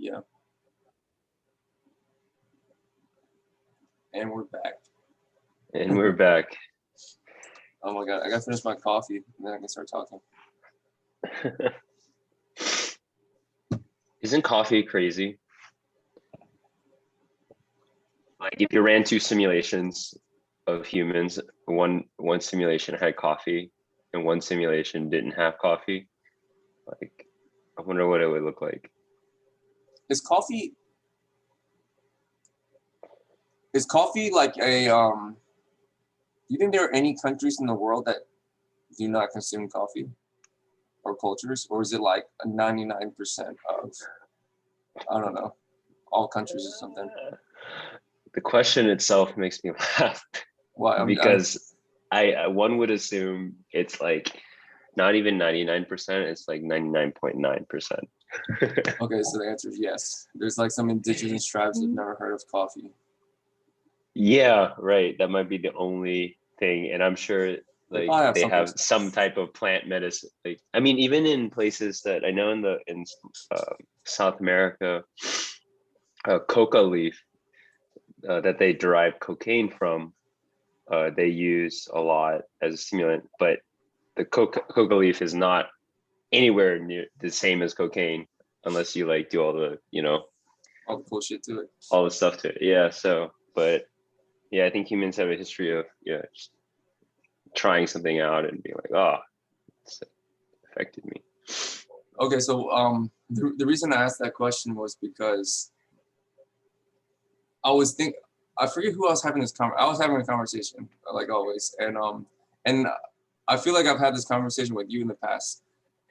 Yeah. And we're back. And we're back. Oh my God, I gotta finish my coffee and then I can start talking. Isn't coffee crazy? Like if you ran two simulations of humans, one simulation had coffee and one simulation didn't have coffee, like I wonder what it would look like. Is coffee like a do you think there are any countries in the world that do not consume coffee or cultures, or is it like a 99% of, I don't know, all countries or something? The question itself makes me laugh. Why? Because one would assume it's like not even 99%, it's like 99.9%. Okay, so the answer is yes. There's like some indigenous tribes that have never heard of coffee. Yeah, right. That might be the only thing. And I'm sure like they have some type of plant medicine. Like, I mean, even in places that I know in South America, coca leaf that they derive cocaine from, they use a lot as a stimulant, but the coca leaf is not anywhere near the same as cocaine unless you like do all the, all the cool shit to it. All the stuff to it. Yeah. So, but yeah, I think humans have a history of just trying something out and being like, oh, it's affected me. Okay, so the reason I asked that question was because I forget who I was having this I was having a conversation like always, and I feel like I've had this conversation with you in the past,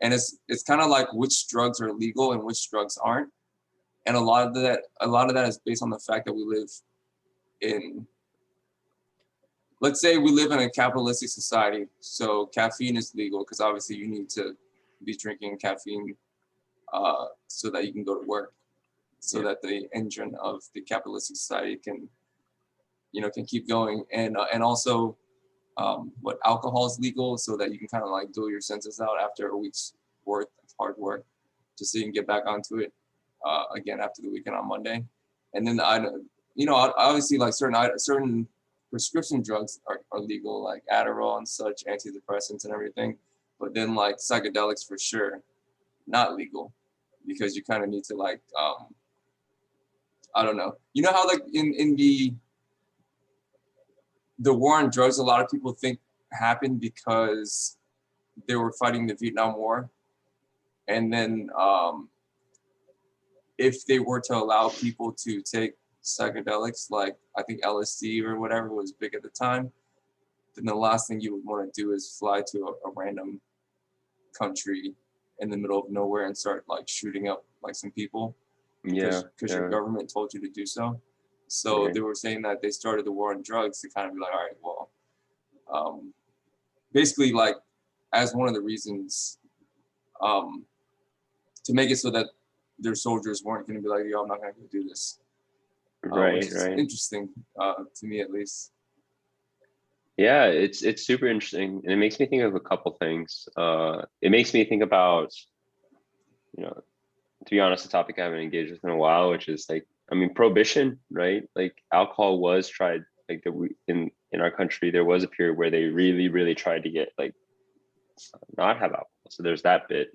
and it's kind of like which drugs are legal and which drugs aren't, and a lot of that is based on the fact that we live in, let's say we live in a capitalistic society, so caffeine is legal because obviously you need to be drinking caffeine so that you can go to work, so that the engine of the capitalistic society can keep going, and also what alcohol is legal so that you can kind of like dull your senses out after a week's worth of hard work, just so you can get back onto it again after the weekend on Monday. And then obviously like certain prescription drugs are legal, like Adderall and such, antidepressants and everything, but then like psychedelics for sure not legal, because you kind of need to like I don't know, how like in the war on drugs, a lot of people think happened because they were fighting the Vietnam War. And then if they were to allow people to take psychedelics, like I think LSD or whatever was big at the time, then the last thing you would want to do is fly to a random country in the middle of nowhere and start like shooting up like some people. Because your government told you to do so. So they were saying that they started the war on drugs to kind of be like, all right, well, basically like as one of the reasons to make it so that their soldiers weren't going to be like, yo, I'm not going to do this. Which is interesting to me, at least. Yeah, it's super interesting, and it makes me think of a couple things. It makes me think about, to be honest, a topic I haven't engaged with in a while, which is like, I mean, prohibition, right? Like alcohol was tried, like in our country, there was a period where they really, really tried to get like not have alcohol. So there's that bit.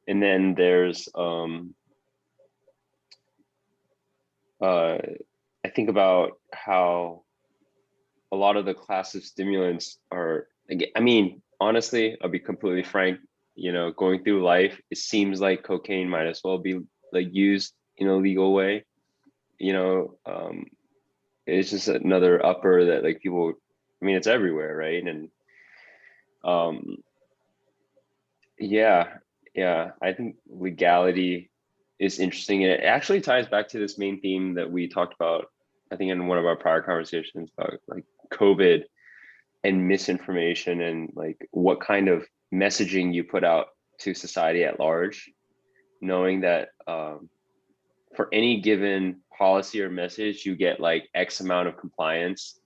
And then there's I think about how a lot of the class of stimulants are, I mean, honestly, I'll be completely frank, going through life, it seems like cocaine might as well be like used in a legal way. It's just another upper that like people, I mean, it's everywhere, right? And I think legality is interesting, and it actually ties back to this main theme that we talked about, I think, in one of our prior conversations about like COVID and misinformation, and like what kind of messaging you put out to society at large, knowing that for any given policy or message, you get like X amount of compliance,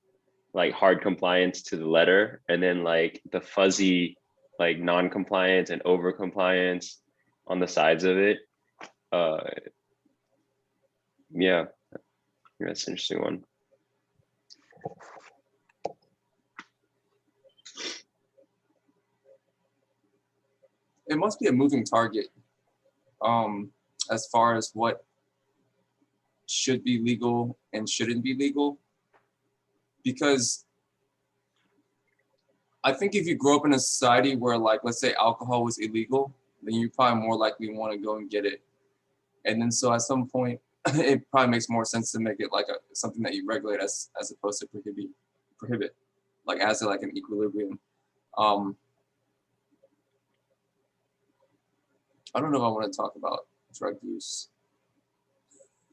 like hard compliance to the letter, and then like the fuzzy like non-compliance and over compliance on the sides of it. Yeah, that's an interesting one. It must be a moving target, as far as what should be legal and shouldn't be legal. Because I think if you grow up in a society where, like, let's say alcohol was illegal, then you probably more likely want to go and get it. And then so at some point, it probably makes more sense to make it like something that you regulate as opposed to prohibit, like as like an equilibrium. Um, I don't know if I want to talk about drug use.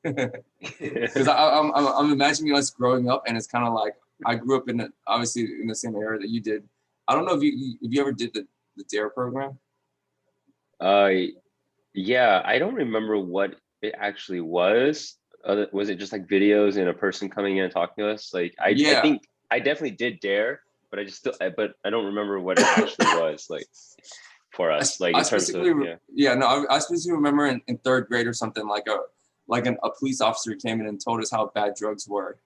Because I'm imagining us growing up, and it's kind of like I grew up in obviously in the same area that you did. I don't know if you ever did the DARE program. Yeah, I don't remember what it actually was. Was it just like videos and a person coming in and talking to us? Like I Yeah, think I definitely did DARE, but but I don't remember what it actually was like for us, like I in terms of specifically no, I specifically remember in third grade or something like a police officer came in and told us how bad drugs were,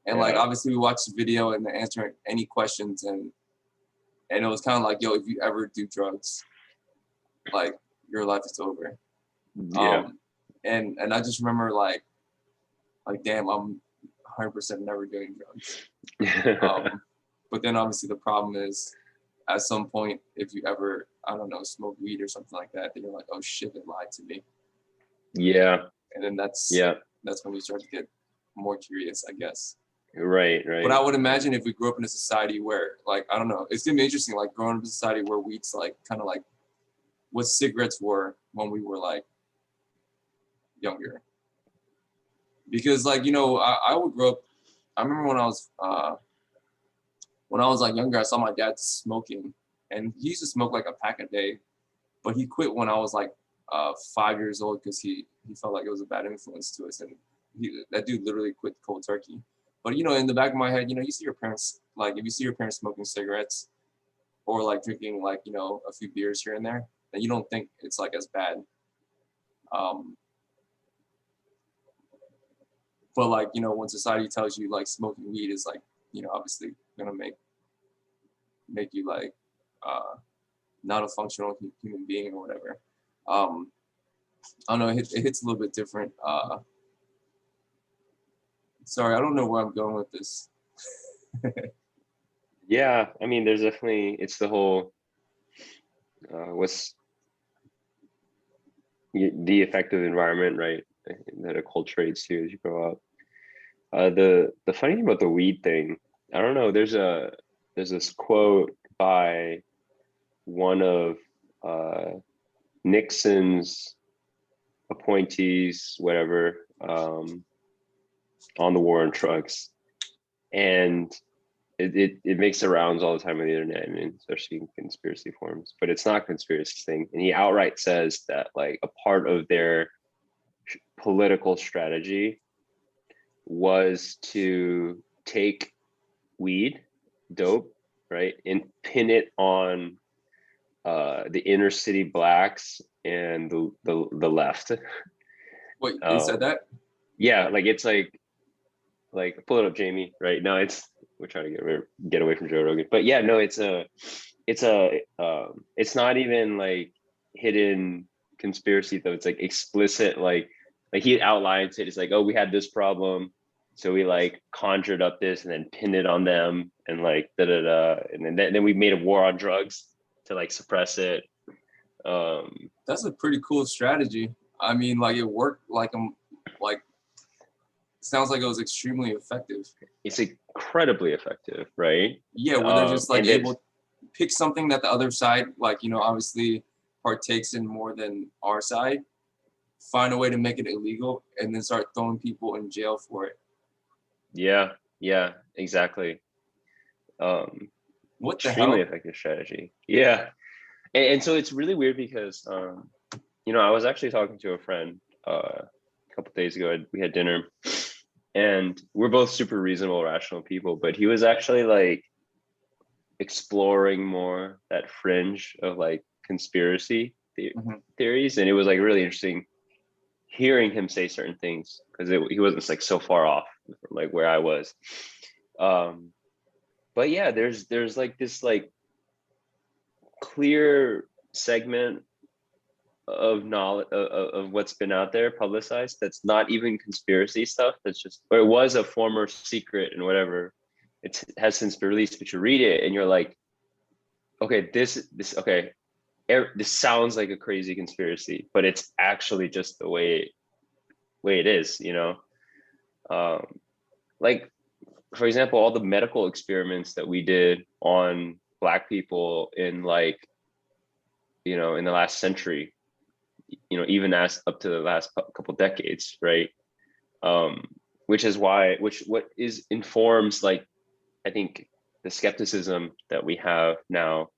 and like yeah. obviously we watched the video and answering any questions, and it was kind of like, yo, if you ever do drugs, like your life is over. Yeah. And I just remember like damn, I'm 100% never doing drugs. But then obviously the problem is, at some point, if you ever, I don't know, smoke weed or something like that, then you're like, oh shit, they lied to me. Yeah. And then that's when you start to get more curious, I guess. Right. But I would imagine if we grew up in a society where, like, I don't know, it's gonna be interesting, like growing up in a society where weed's like kind of like what cigarettes were when we were like younger. Because like, you know, I would grow up, I remember when I was like younger, I saw my dad smoking, and he used to smoke like a pack a day, but he quit when I was like 5 years old because he felt like it was a bad influence to us, and that dude literally quit cold turkey. But you know, in the back of my head, you know, you see your parents, like if you see your parents smoking cigarettes or like drinking like, you know, a few beers here and there, then you don't think it's like as bad. But like, you know, when society tells you like smoking weed is like, you know, obviously gonna make you like not a functional human being or whatever. I don't know, it hits a little bit different. Sorry, I don't know where I'm going with this. Yeah, I mean, there's definitely, it's the whole what's the effective environment, right, that acculturates you as you grow up. The funny thing about the weed thing, I don't know, there's this quote by one of Nixon's appointees, whatever, on the war on drugs, and it makes the rounds all the time on the internet, and especially in conspiracy forums, but it's not a conspiracy thing. And he outright says that like a part of their political strategy was to take weed, dope, right, and pin it on the inner city blacks and the left. Wait, he said that? Yeah, like it's like pull it up, Jamie. Right now, we're trying to get away from Joe Rogan, but yeah, no, it's not even like hidden conspiracy though. It's like explicit, like he outlines it. It's like, oh, we had this problem, so we like conjured up this and then pinned it on them, and like da da da, and then we made a war on drugs to like suppress it. That's a pretty cool strategy. I mean, like it worked. Like sounds like it was extremely effective. It's incredibly effective, right? Yeah, where they're just like able it's, to pick something that the other side, like, you know, obviously partakes in more than our side, find a way to make it illegal, and then start throwing people in jail for it. yeah, exactly. What the Extremely hell? effective strategy. Yeah. And so it's really weird because you know, I was actually talking to a friend a couple days ago. We had dinner, and we're both super reasonable, rational people, but he was actually like exploring more that fringe of like conspiracy theories, and it was like really interesting hearing him say certain things because he wasn't like so far off from like where I was. But yeah, there's like this like clear segment of knowledge of what's been out there publicized that's not even conspiracy stuff. That's just, or it was a former secret and whatever. It has since been released, but you read it and you're like, okay, this okay, this sounds like a crazy conspiracy, but it's actually just the way it is, you know. Like for example, all the medical experiments that we did on Black people in like, you know, in the last century, you know, even as up to the last couple decades, right? Which is why, what is informs like, I think the skepticism that we have now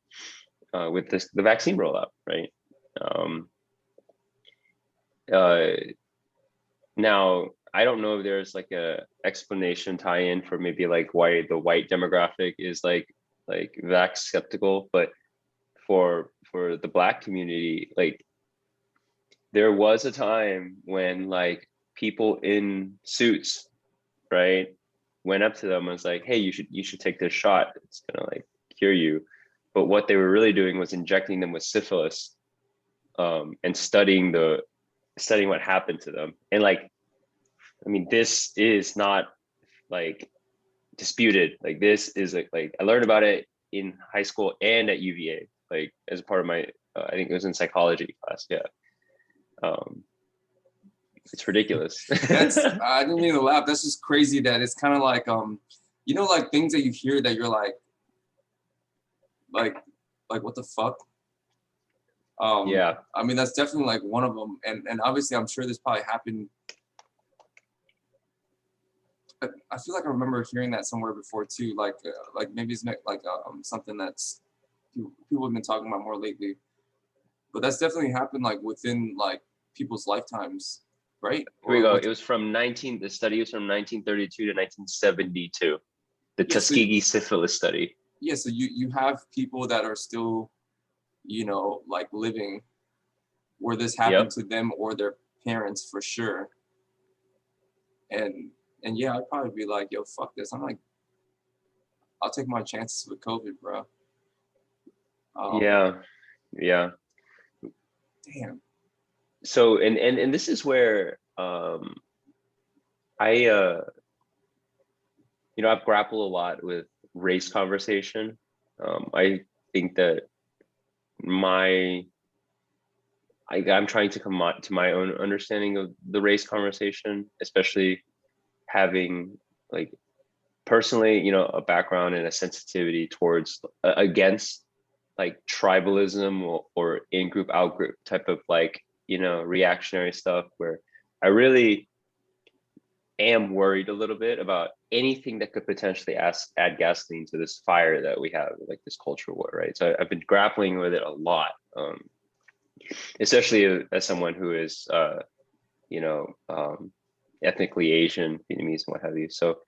with the vaccine rollout, right? Now, I don't know if there's like a explanation tie-in for maybe like why the white demographic is like vax skeptical, but for the Black community, like there was a time when like people in suits, right, went up to them and was like, hey, you should take this shot, it's gonna like cure you. But what they were really doing was injecting them with syphilis, and studying what happened to them. And like, I mean, this is not like disputed. Like this is like I learned about it in high school and at UVA, like as part of my I think it was in psychology class. Yeah. It's ridiculous. That's I didn't mean to laugh. That's just crazy that it's kind of like you know, like things that you hear that you're like what the fuck? Yeah. I mean, that's definitely like one of them, and obviously I'm sure this probably happened. I feel like I remember hearing that somewhere before too, like maybe it's like something that's people have been talking about more lately, but that's definitely happened like within like people's lifetimes, right? Here we Or go. what? It was from the study was from 1932 to 1972. The Yeah, so Tuskegee syphilis study. yeah, so you have people that are still, you know, like living where this happened Yep. to them or their parents for sure. And yeah, I'd probably be like, yo, fuck this. I'm like, I'll take my chances with COVID, bro. Yeah. Yeah. Damn. So and this is where I you know, I've grappled a lot with race conversation. I think that I'm trying to come to my own understanding of the race conversation, especially having like personally, you know, a background and a sensitivity towards against like tribalism or in group out group type of like, you know, reactionary stuff where I really am worried a little bit about anything that could potentially add gasoline to this fire that we have, like this cultural war, right? So I've been grappling with it a lot, especially as someone who is, you know, ethnically Asian, Vietnamese, and what have you. So,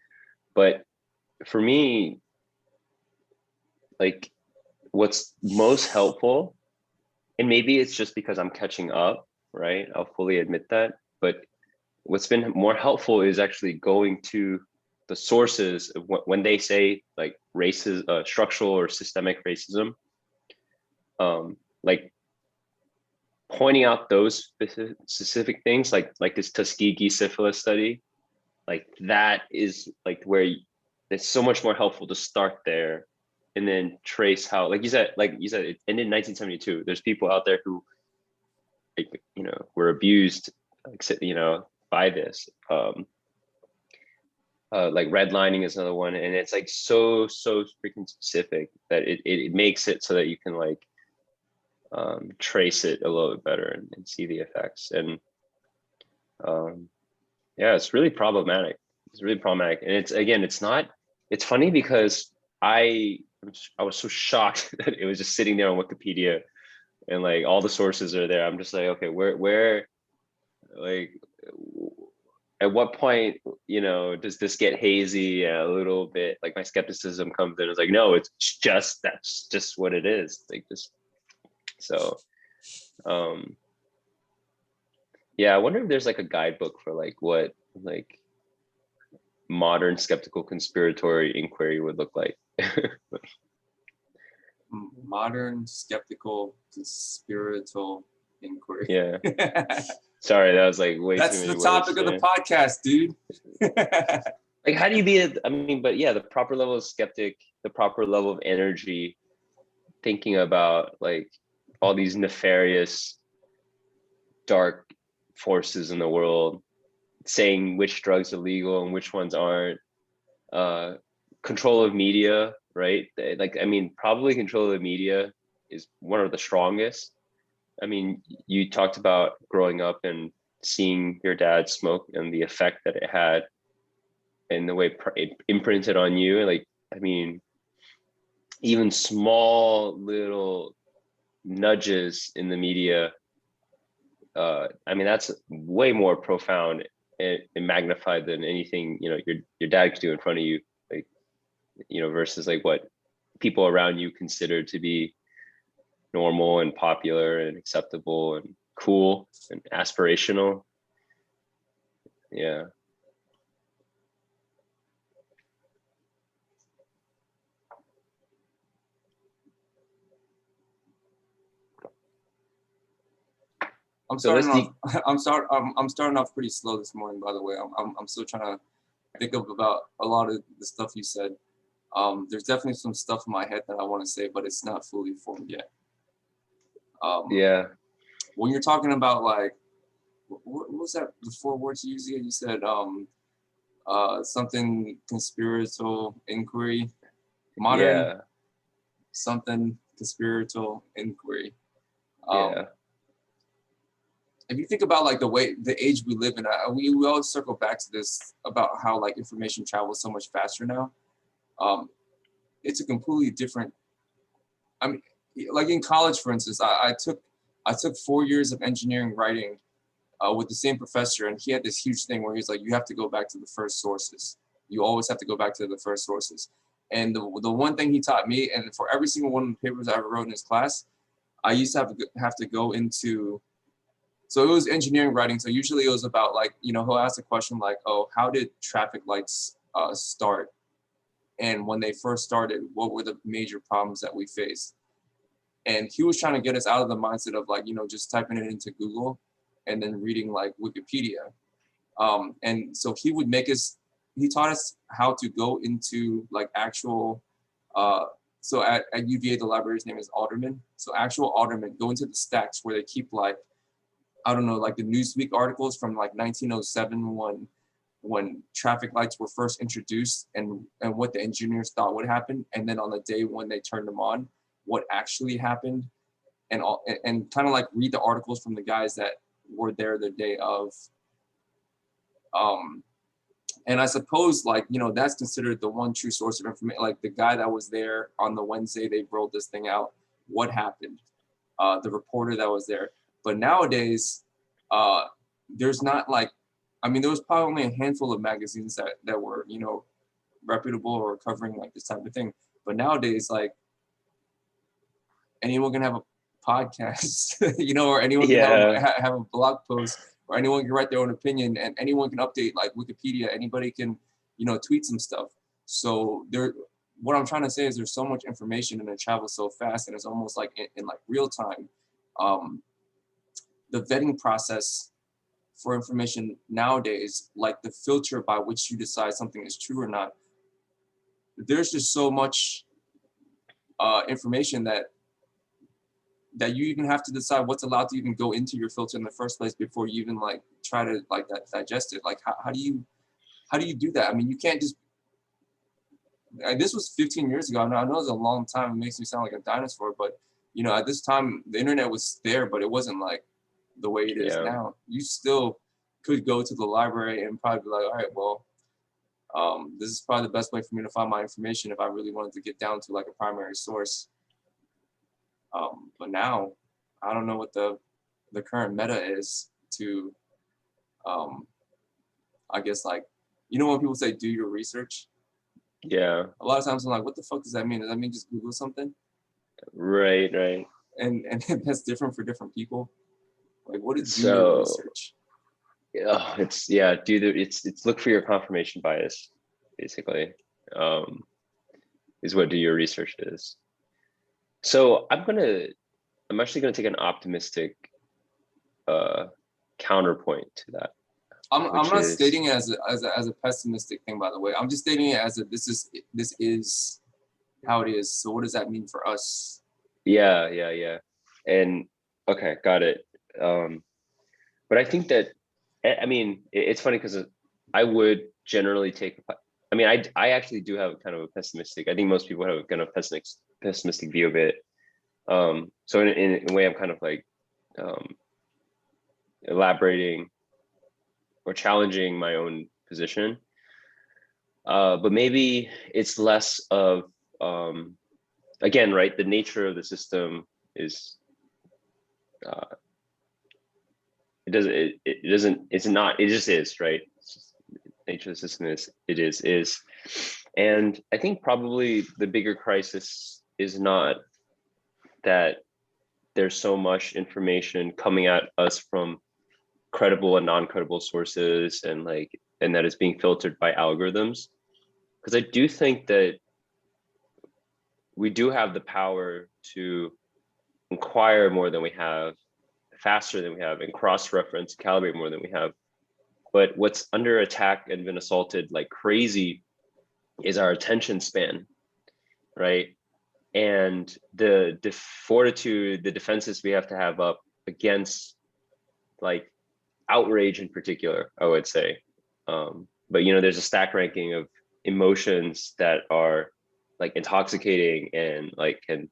but for me, like what's most helpful, and maybe it's just because I'm catching up, right? I'll fully admit that. But what's been more helpful is actually going to the sources of when they say like races, structural or systemic racism, like pointing out those specific things, like this Tuskegee syphilis study, like that is like where it's so much more helpful to start there and then trace how, like you said, it ended in 1972. There's people out there who, like, you know, were abused, like, you know, by this. Like redlining is another one, and it's like so freaking specific that it makes it so that you can like trace it a little bit better and see the effects. And yeah, it's really problematic. It's really problematic, and it's, again, it's funny because I was so shocked that it was just sitting there on Wikipedia and like all the sources are there. I'm just like, okay, where like at what point, you know, does this get hazy a little bit? Like my skepticism comes in. It's like, no, that's just what it is. Like just so Yeah, I wonder if there's like a guidebook for like what like modern skeptical conspiratory inquiry would look like. Modern skeptical conspiratorial inquiry. Yeah. Sorry, that was like way too That's many the words. topic of the podcast, dude. Like, how do you be? I mean, but yeah, the proper level of skeptic, the proper level of energy, thinking about like all these nefarious, dark forces in the world, saying which drugs are legal and which ones aren't. Control of media, right? Like, I mean, probably control of the media is one of the strongest. I mean, you talked about growing up and seeing your dad smoke and the effect that it had and the way it imprinted on you. Like, I mean, even small little nudges in the media, I mean, that's way more profound and magnified than anything, you know, your dad could do in front of you, like, you know, versus like what people around you consider to be normal and popular and acceptable and cool and aspirational. Yeah. I'm So starting let's off. I'm starting off pretty slow this morning. By the way, I'm still trying to think of about a lot of the stuff you said. There's definitely some stuff in my head that I want to say, but it's not fully formed yet. yeah. When you're talking about like, what was that? The 4 words you used again? You said something conspiratorial inquiry, modern Yeah. something conspiratorial inquiry. Yeah. If you think about like the age we live in, we always circle back to this about how like information travels so much faster now. It's a completely different. I mean, like in college, for instance, I took 4 years of engineering writing with the same professor, and he had this huge thing where he's like, you have to go back to the first sources. You always have to go back to the first sources. And the one thing he taught me, and for every single one of the papers I ever wrote in his class, I used to have to go into. So it was engineering writing. So usually it was about like, you know, he'll ask a question like, oh, how did traffic lights start? And when they first started, what were the major problems that we faced? And he was trying to get us out of the mindset of like, you know, just typing it into Google and then reading like Wikipedia. And so he taught us how to go into like actual, so at UVA, the library's name is Alderman. So actual Alderman, go into the stacks where they keep like, I don't know, like the Newsweek articles from like 1907 when traffic lights were first introduced and what the engineers thought would happen. And then on the day when they turned them on, what actually happened and kind of like read the articles from the guys that were there the day of. And I suppose like, you know, that's considered the one true source of information. Like the guy that was there on the Wednesday, they rolled this thing out. What happened? The reporter that was there. But nowadays, there's not like, I mean, there was probably only a handful of magazines that were, you know, reputable or covering like this type of thing. But nowadays, like anyone can have a podcast, you know, or anyone can Yeah. have a blog post, or anyone can write their own opinion, and anyone can update like Wikipedia. Anybody can, you know, tweet some stuff. So there, what I'm trying to say is there's so much information and it travels so fast, and it's almost like in like real time. The vetting process for information nowadays, like the filter by which you decide something is true or not, there's just so much information that you even have to decide what's allowed to even go into your filter in the first place before you even like try to like that digest it. Like how do you do that? I mean, you can't just. This was 15 years ago. I know it's a long time. It makes me sound like a dinosaur, but you know, at this time the internet was there, but it wasn't like the way it is Yeah. now. You still could go to the library and probably be like, all right, well, this is probably the best way for me to find my information if I really wanted to get down to like a primary source. But now, I don't know what the current meta is to, I guess like, you know when people say do your research, Yeah. a lot of times I'm like, what the fuck does that mean? Does that mean just Google something? Right. And that's different for different people. Like, what is do your So research? Oh, it's yeah, it's look for your confirmation bias, basically. Um, is what do your research is. So I'm actually gonna take an optimistic counterpoint to that, I'm which not is stating it as a pessimistic thing, by the way. I'm just stating it as a this is how it is. So what does that mean for us? yeah. And okay, got it. Um, but I think that I mean it's funny because I would generally take I mean I actually do have kind of a pessimistic. I think most people have kind of pessimistic view of it. So in a way I'm kind of like um elaborating or challenging my own position. But maybe it's less of again, right? The nature of the system is uh, it doesn't it's not it just is, right? It's just, nature of the system is, and I think probably the bigger crisis is not that there's so much information coming at us from credible and non-credible sources and that it's being filtered by algorithms, because I do think that we do have the power to inquire more than we have, faster than we have, and cross-reference, calibrate more than we have. But what's under attack and been assaulted like crazy is our attention span, right? And the fortitude, the defenses we have to have up against like outrage in particular, I would say. But you know, there's a stack ranking of emotions that are like intoxicating and like can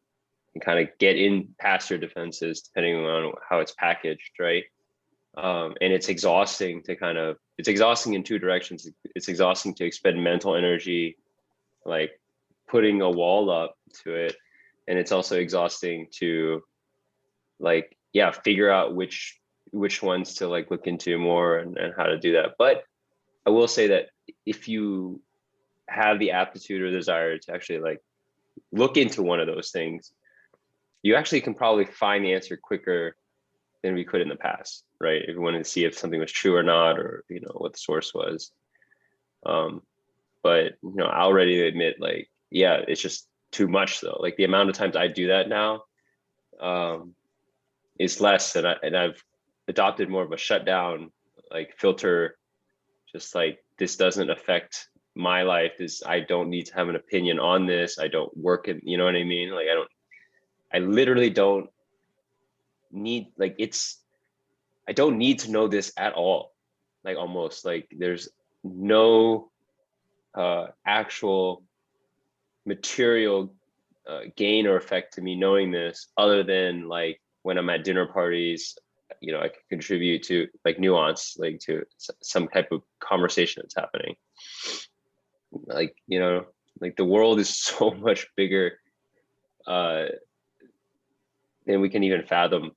kind of get in past your defenses depending on how it's packaged, right? And it's exhausting to it's exhausting in two directions. It's exhausting to expend mental energy, like putting a wall up to it. And it's also exhausting to like, yeah, figure out which ones to like look into more and how to do that. But I will say that if you have the aptitude or desire to actually like look into one of those things, you actually can probably find the answer quicker than we could in the past, right? If you wanted to see if something was true or not, or you know what the source was. But you know, I'll already admit, like, yeah, it's just too much though. Like the amount of times I do that now is less, and I've adopted more of a shutdown, like filter, just like this doesn't affect my life. This I don't need to have an opinion on this. I don't work in, you know what I mean? Like I literally don't need like I don't need to know this at all. Like almost like there's no actual material gain or effect to me knowing this other than like when I'm at dinner parties, you know, I can contribute to like nuance, like to some type of conversation that's happening. Like, you know, like the world is so much bigger uh, than we can even fathom.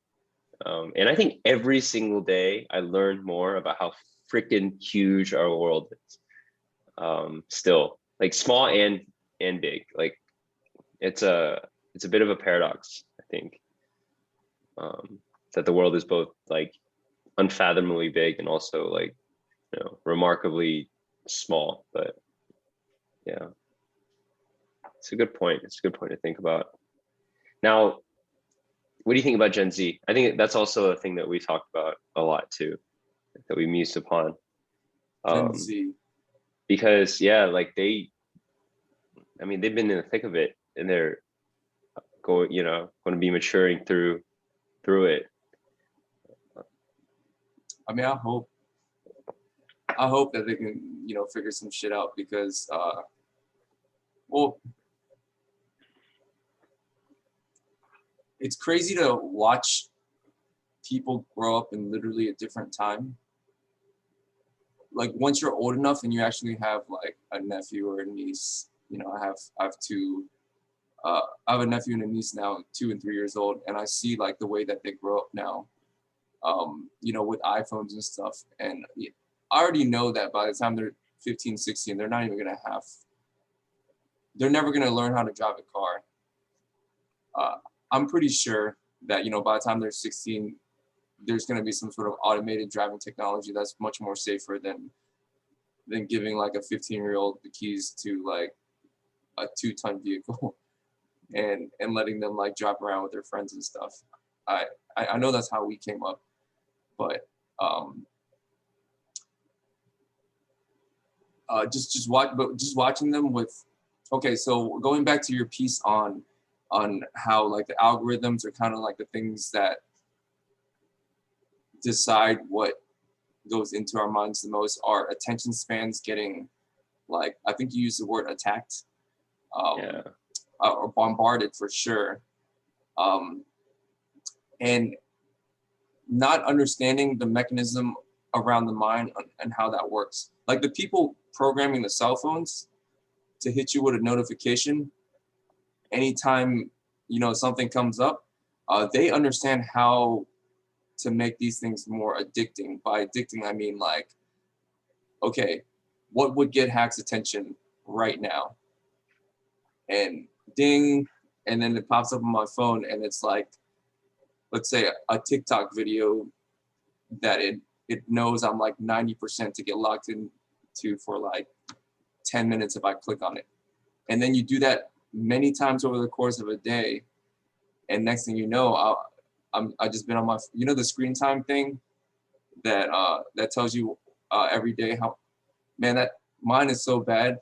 And I think every single day I learn more about how freaking huge our world is. Still, like small and big. Like it's a bit of a paradox, I think, that the world is both like unfathomably big and also like, you know, remarkably small. But yeah, it's a good point. It's a good point to think about. Now, what do you think about Gen Z? I think that's also a thing that we talked about a lot too, that we mused upon. Gen Um, Z. because yeah, like I mean, they've been in the thick of it and they're going, you know, going to be maturing through it. I mean, I hope that they can, you know, figure some shit out because well, it's crazy to watch people grow up in literally a different time. Like once you're old enough and you actually have like a nephew or a niece, you know, I have two I have a nephew and a niece now, 2 and 3 years old, and I see like the way that they grow up now, you know, with iPhones and stuff. And I already know that by the time they're 15, 16, they're never gonna learn how to drive a car. I'm pretty sure that, you know, by the time they're 16, there's going to be some sort of automated driving technology that's much more safer than giving like a 15-year-old the keys to like a 2-ton vehicle and letting them like drive around with their friends and stuff. I know that's how we came up, but just watching them with, okay, so going back to your piece on how like the algorithms are kind of like the things that decide what goes into our minds the most, our attention spans getting, like, I think you used the word attacked, Yeah. or bombarded for sure, and not understanding the mechanism around the mind and how that works. Like the people programming the cell phones to hit you with a notification anytime, you know, something comes up, they understand how to make these things more addicting. By addicting, I mean like, okay, what would get Hack's attention right now? And ding, and then it pops up on my phone and it's like, let's say a TikTok video that it knows I'm like 90% to get locked into for like 10 minutes if I click on it. And then you do that many times over the course of a day. And next thing you know, I just been on my, you know, the screen time thing that that tells you every day how, man, that mine is so bad.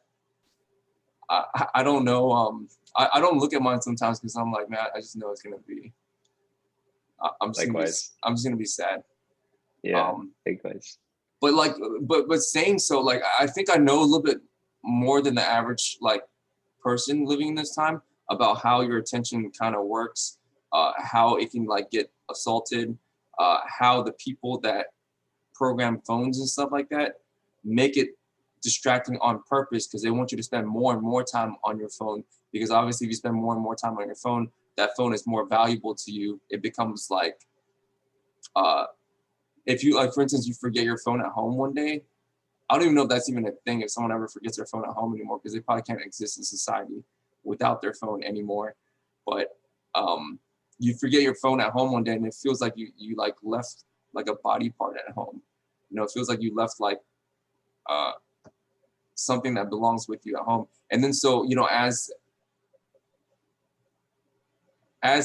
I don't know. I don't look at mine sometimes because I'm like, man, I just know it's gonna be. I'm just Likewise. gonna be sad. Yeah. Likewise. But like, but saying so, like, I think I know a little bit more than the average like person living in this time about how your attention kind of works, how it can like get assaulted, how the people that program phones and stuff like that make it distracting on purpose because they want you to spend more and more time on your phone, because obviously if you spend more and more time on your phone, that phone is more valuable to you. It becomes like, if you, like, for instance, you forget your phone at home one day, I don't even know if that's even a thing if someone ever forgets their phone at home anymore, because they probably can't exist in society without their phone anymore. But you forget your phone at home one day and it feels like you like left like a body part at home. You know, it feels like you left like something that belongs with you at home. And then so, you know, as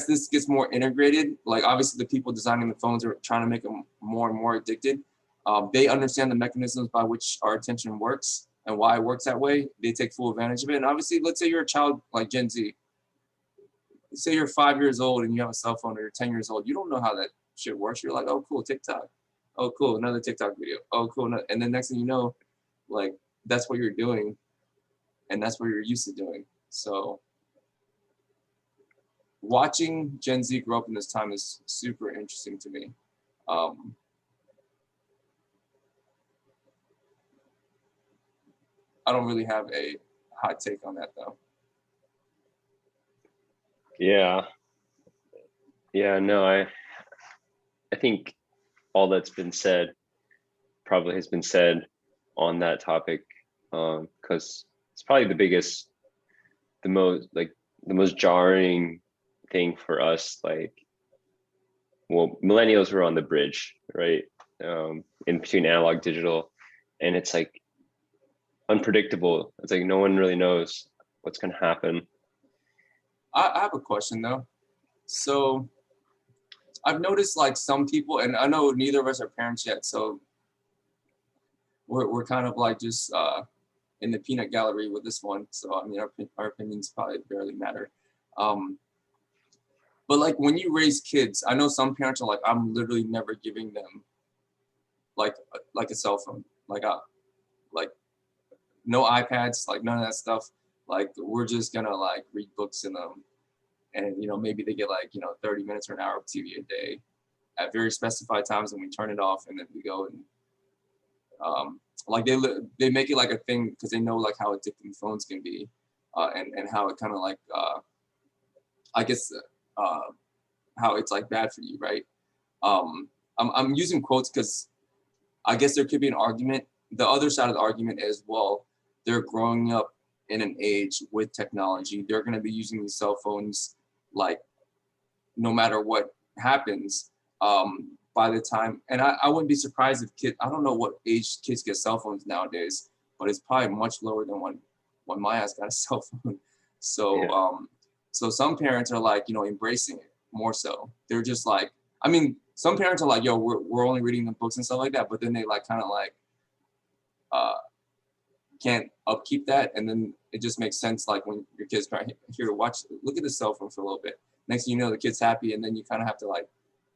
this gets more integrated, like obviously the people designing the phones are trying to make them more and more addicted. They understand the mechanisms by which our attention works and why it works that way. They take full advantage of it. And obviously, let's say you're a child like Gen Z. Say you're 5 years old and you have a cell phone, or you're 10 years old. You don't know how that shit works. You're like, oh, cool, TikTok. Oh, cool, another TikTok video. Oh, cool. And then next thing you know, like, that's what you're doing. And that's what you're used to doing. So watching Gen Z grow up in this time is super interesting to me. I don't really have a hot take on that though. Yeah. Yeah, no, I think all that's been said probably has been said on that topic, because it's probably the most jarring thing for us. Like, well, millennials were on the bridge, right? In between analog, digital, and it's like unpredictable. It's like no one really knows what's going to happen. I have a question though. So I've noticed like some people, and I know neither of us are parents yet, so we're kind of like just in the peanut gallery with this one. So I mean, our opinions probably barely matter. But like when you raise kids, I know some parents are like, I'm literally never giving them like a cell phone, like no iPads, like none of that stuff. Like we're just gonna like read books in them, and you know maybe they get like 30 minutes or an hour of TV a day at very specified times, and we turn it off, and then we go and like they make it like a thing because they know like how addicting phones can be, and how it kind of like I guess how it's like bad for you, right? I'm using quotes because I guess there could be an argument. The other side of the argument is, well, they're growing up in an age with technology. They're going to be using these cell phones like no matter what happens. by the time, and I wouldn't be surprised if I don't know what age kids get cell phones nowadays, but it's probably much lower than when my ass got a cell phone. So, Yeah. so some parents are like, embracing it more so. They're just like, I mean, some parents are like, yo, we're only reading the books and stuff like that, but then they like kind of like, uh, can't upkeep that. And then it just makes sense. Like when your kids are here to watch, look at the cell phone for a little bit. Next thing you know, the kid's happy. And then you kind of have to like,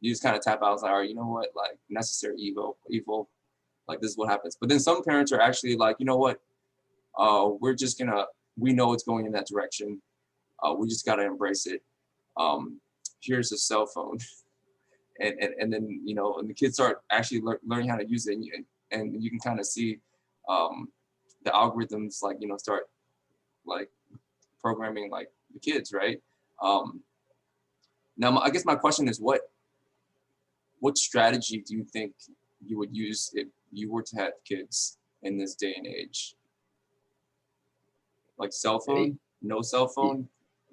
you just kind of tap out. It's like, all right, you know what? Like necessary evil. Like this is what happens. But then some parents are actually like, you know what? We know it's going in that direction. We just got to embrace it. Here's a cell phone. And then, and the kids start actually learning how to use it. And you can kind of see, the algorithms like start like programming like the kids, right? Now I guess my question is what strategy do you think you would use if you were to have kids in this day and age? Like cell phone, no cell phone,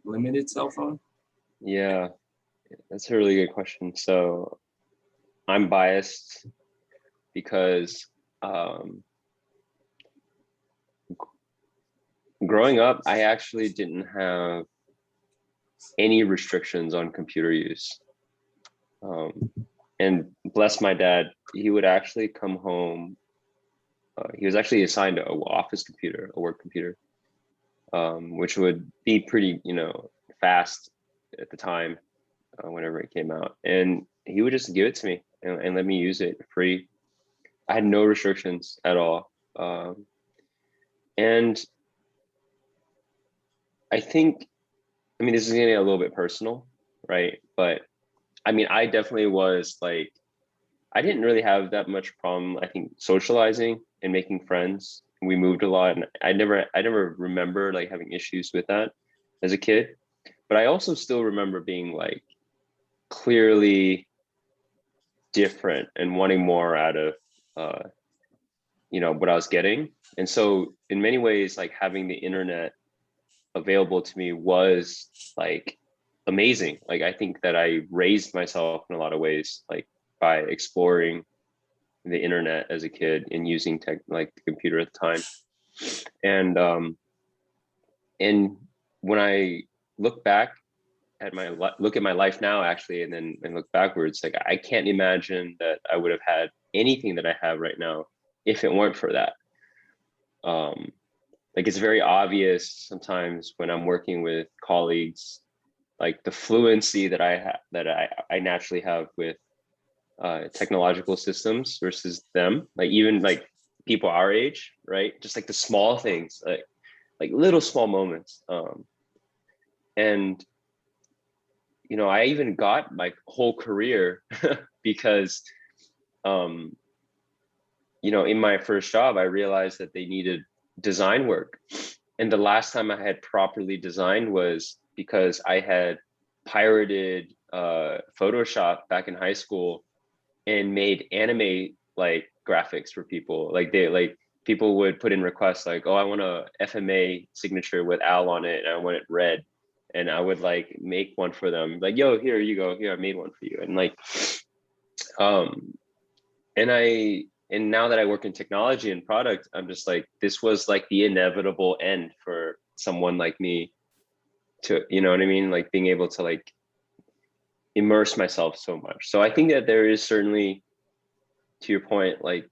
limited cell phone? Yeah, that's a really good question. So I'm biased because growing up, I actually didn't have any restrictions on computer use. And bless my dad, he would actually come home. He was actually assigned an office computer, a work computer, which would be pretty, fast at the time whenever it came out. And he would just give it to me and let me use it free. I had no restrictions at all. And I think, this is getting a little bit personal, right? But I definitely was like, I didn't really have that much problem, I think, socializing and making friends. We moved a lot, and I never remember like having issues with that as a kid. But I also still remember being like clearly different and wanting more out of what I was getting. And so in many ways, like having the internet available to me was like amazing. Like I think that I raised myself in a lot of ways, like by exploring the internet as a kid and using like the computer at the time. And when I look back at my life now, actually, and look backwards, like I can't imagine that I would have had anything that I have right now if it weren't for that. Like it's very obvious sometimes when I'm working with colleagues, like the fluency that I naturally have with technological systems versus them, like even like people our age, right? Just like the small things, like little small moments. And I even got my whole career because in my first job, I realized that they needed design work. And the last time I had properly designed was because I had pirated Photoshop back in high school and made anime like graphics for people. Like people would put in requests like, oh, I want a FMA signature with Al on it, and I want it red. And I would like make one for them. Like, yo, here you go. Here, I made one for you. And like, and now that I work in technology and product, I'm just like, this was like the inevitable end for someone like me to, you know what I mean? Like being able to like immerse myself so much. So I think that there is certainly, to your point, like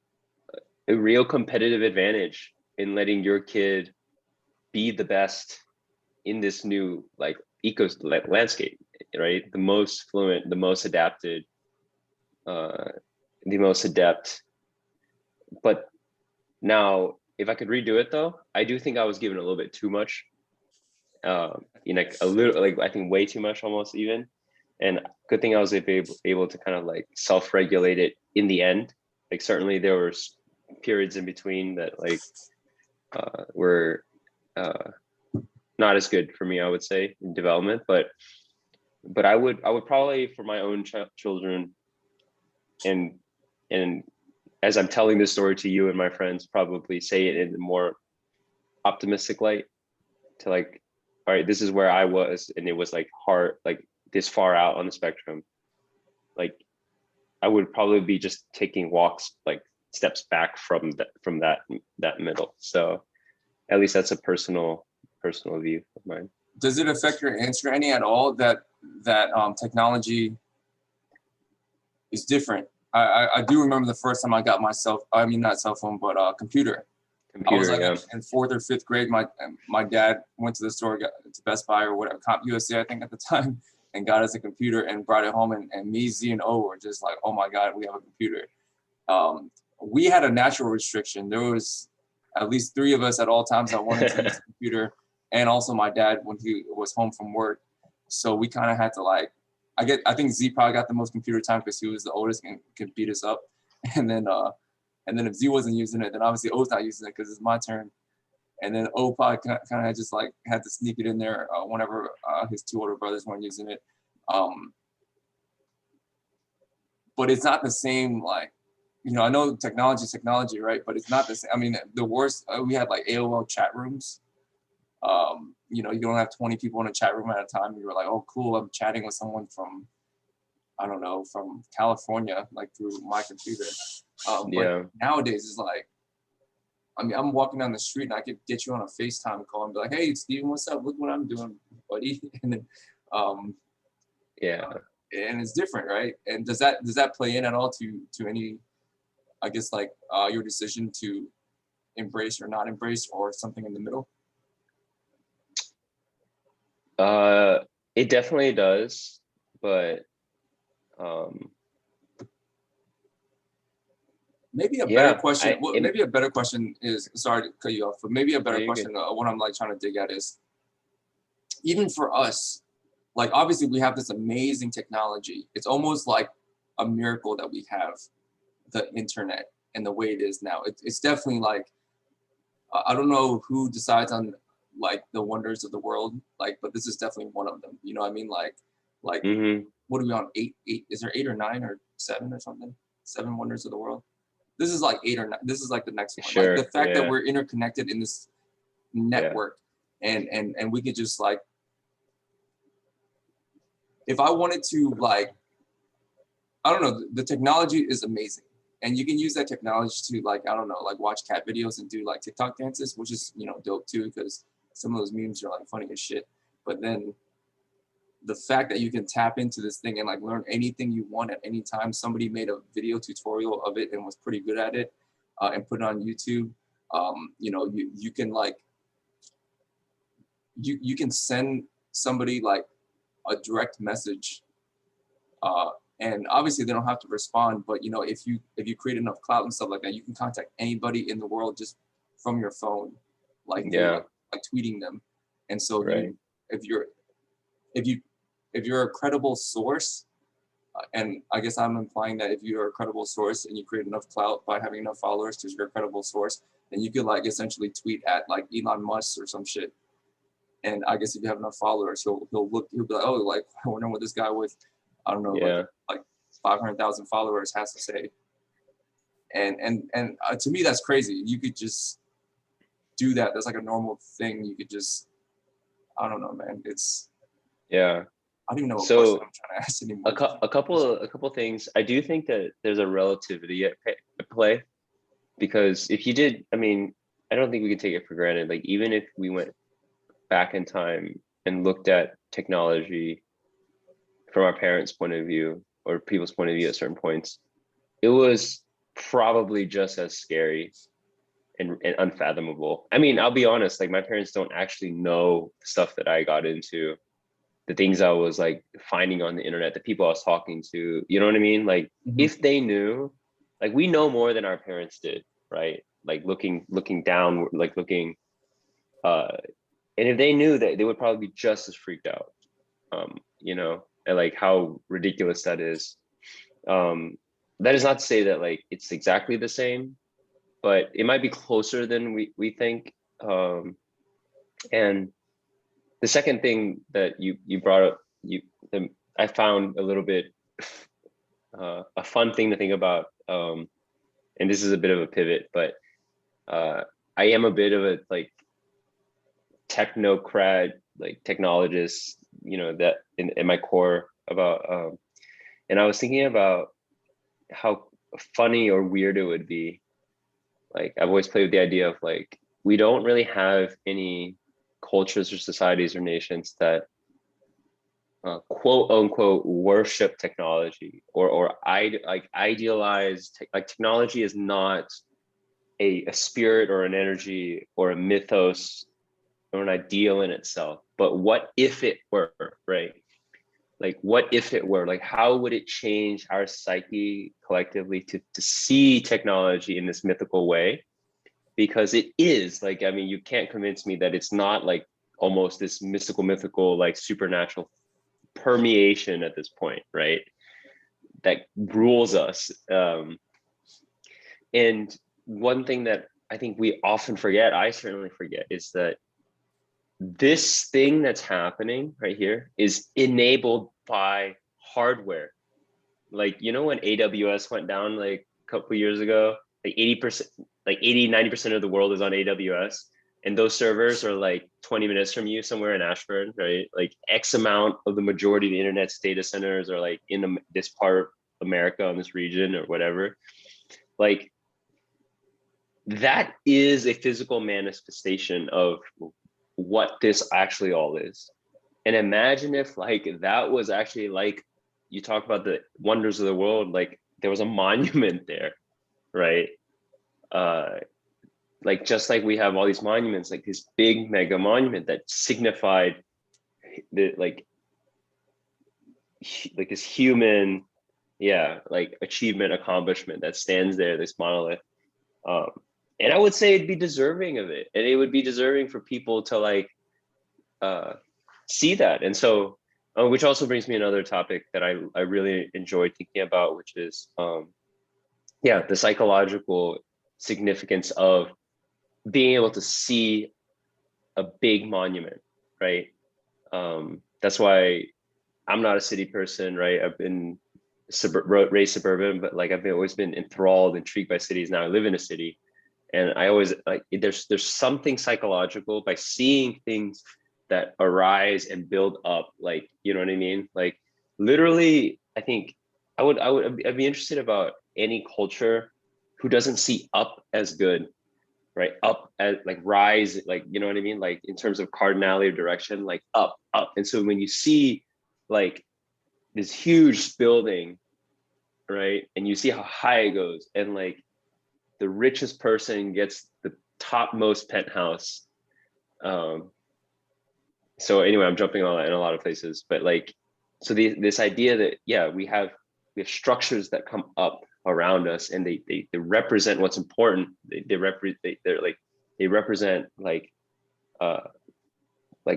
a real competitive advantage in letting your kid be the best in this new like landscape, right? The most fluent, the most adapted, the most adept. But now, if I could redo it though, I do think I was given a little bit too much. Like a little, like I think way too much almost even. And good thing I was able to kind of like self-regulate it in the end. Like certainly there were periods in between that like were not as good for me, I would say, in development. But I would probably, for my own children, and as I'm telling this story to you and my friends, probably say it in a more optimistic light, to like, all right, this is where I was, and it was like hard, like this far out on the spectrum. Like I would probably be just taking walks, like steps back from that middle. So at least that's a personal view of mine. Does it affect your answer any at all that technology is different? I do remember the first time I got myself, I mean, not cell phone, but computer. I was like Yeah. in fourth or fifth grade. My dad went to the store, got to Best Buy or whatever, Comp USA, I think at the time, and got us a computer and brought it home. And me, Z, and O were just like, oh my God, we have a computer. We had a natural restriction. There was at least 3 of us at all times that wanted to use the computer, and also my dad when he was home from work. So we kind of had to like, I think Z probably got the most computer time because he was the oldest and could beat us up. And then if Z wasn't using it, then obviously O's not using it because it's my turn. And then O probably kind of just like had to sneak it in there whenever his 2 older brothers weren't using it. But it's not the same, like, you know, I know technology is technology, right? But it's not the same. I mean, the worst, we had like AOL chat rooms. You know, you don't have 20 people in a chat room at a time. You were like, oh, cool, I'm chatting with someone from, I don't know, from California, like through my computer. But nowadays it's like, I mean, I'm walking down the street and I could get you on a FaceTime call and be like, hey, Steven, what's up? Look what I'm doing, buddy. And then, and it's different, right? And does that play in at all to any, I guess, like your decision to embrace or not embrace, or something in the middle? It definitely does, but maybe a better question. Maybe a better question is, sorry to cut you off, but maybe a better question. What I'm like trying to dig at is, even for us, like obviously we have this amazing technology. It's almost like a miracle that we have the internet and the way it is now. It's definitely like, I don't know who decides on like the wonders of the world, like, but this is definitely one of them. You know what I mean? Like what are we on? 8? Is there 8 or 9 or 7 or something? 7 wonders of the world. This is like 8 or 9. This is like the next one. Sure, like the fact that we're interconnected in this network, and we could just like, if I wanted to, like, I don't know, the technology is amazing. And you can use that technology to, like, I don't know, like watch cat videos and do like TikTok dances, which is, you know, dope too, because some of those memes are like funny as shit. But then the fact that you can tap into this thing and like learn anything you want at any time. Somebody made a video tutorial of it and was pretty good at it, and put it on YouTube. You know, you can like, you can send somebody like a direct message, and obviously they don't have to respond, but you know, if you create enough clout and stuff like that, you can contact anybody in the world just from your phone, like like tweeting them. And so if you're a credible source, and I guess I'm implying that if you're a credible source and you create enough clout by having enough followers because you're a credible source, then you could like essentially tweet at like Elon Musk or some shit. And I guess if you have enough followers, he'll be like, oh, like, I wonder what this guy with, I don't know, like 500,000 followers has to say. And to me, that's crazy. You could just do that. That's like a normal thing. You could just, I don't know, man. It's, I don't even know what question I'm trying to ask anymore. A couple of things. I do think that there's a relativity at play, because if you did, I mean, I don't think we could take it for granted. Like, even if we went back in time and looked at technology from our parents' point of view or people's point of view at certain points, it was probably just as scary and unfathomable. I mean, I'll be honest, like, my parents don't actually know stuff that I got into, the things I was like finding on the internet, the people I was talking to, you know what I mean? Like, if they knew, like, we know more than our parents did, right? Like looking down, like looking, and if they knew, that they would probably be just as freaked out, you know, and like how ridiculous that is. That is not to say that like it's exactly the same, but it might be closer than we think. And the second thing that you brought up, I found a little bit a fun thing to think about, and this is a bit of a pivot, but I am a bit of a like technocrat, like technologist, you know, that in my core about, and I was thinking about how funny or weird it would be. Like I've always played with the idea of like, we don't really have any cultures or societies or nations that quote unquote worship technology or like idealize like technology is not a spirit or an energy or a mythos or an ideal in itself, but what if it were, right? Like what if it were, like how would it change our psyche collectively to see technology in this mythical way? Because it is like, I mean, you can't convince me that it's not like almost this mythical like supernatural permeation at this point, right? That rules us. And one thing that I think we often forget, I certainly forget, is that this thing that's happening right here is enabled by hardware. Like, you know, when AWS went down like a couple years ago, like 80%, like 80, 90% of the world is on AWS. And those servers are like 20 minutes from you somewhere in Ashburn, right? Like X amount of the majority of the internet's data centers are like in this part of America, in this region or whatever. Like that is a physical manifestation of what this actually all is. And imagine if like that was actually like, you talk about the wonders of the world, like there was a monument there, right? Like just like we have all these monuments, like this big mega monument that signified the like this human, yeah, like achievement, accomplishment that stands there, this monolith. And I would say it'd be deserving of it, and it would be deserving for people to like see that. And so, which also brings me another topic that I really enjoy thinking about, which is yeah, the psychological significance of being able to see a big monument, right? That's why I'm not a city person, right? I've been raised suburban, but like I've always been enthralled, intrigued by cities. Now I live in a city, and I always like there's something psychological by seeing things that arise and build up, like, you know what I mean? Like literally, I think I'd be interested about any culture who doesn't see up as good, right? Up as like rise, like, you know what I mean? Like in terms of cardinality of direction, like up. And so when you see like this huge building, right? And you see how high it goes, and like the richest person gets the topmost penthouse. So anyway, I'm jumping on in a lot of places, but like, so this idea that, yeah, we have structures that come up around us, and they represent what's important. They represent like